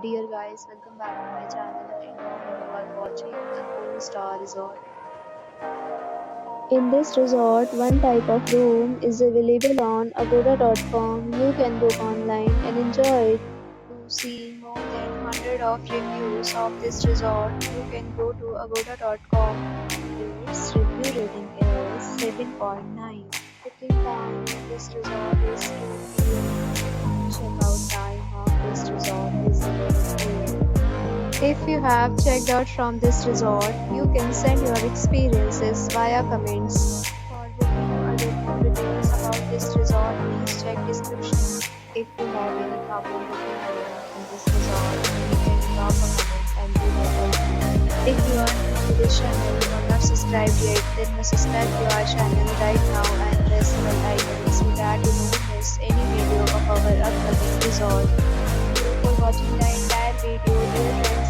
Dear guys, welcome back to my channel and now you are watching a 4-star resort. In this resort, one type of room is available on agoda.com. You can book online and enjoy it. To see more than 100 of reviews of this resort, you can go to agoda.com. Its review rating is 7.9. Booking time in this resort is 2 p.m. Checkout time of this resort is 11 a.m. If you have checked out from this resort, you can send your experiences via comments. For booking or get more details about this resort, please check description. If you have any problem booking a room in this resort, you can drop a comment and we will help you. If you are new to this channel and are not subscribed yet, then must subscribe to our channel right now and press the bell icon so that you don't miss any video of our upcoming resort. Thank you for watching the entire video. Dear friends,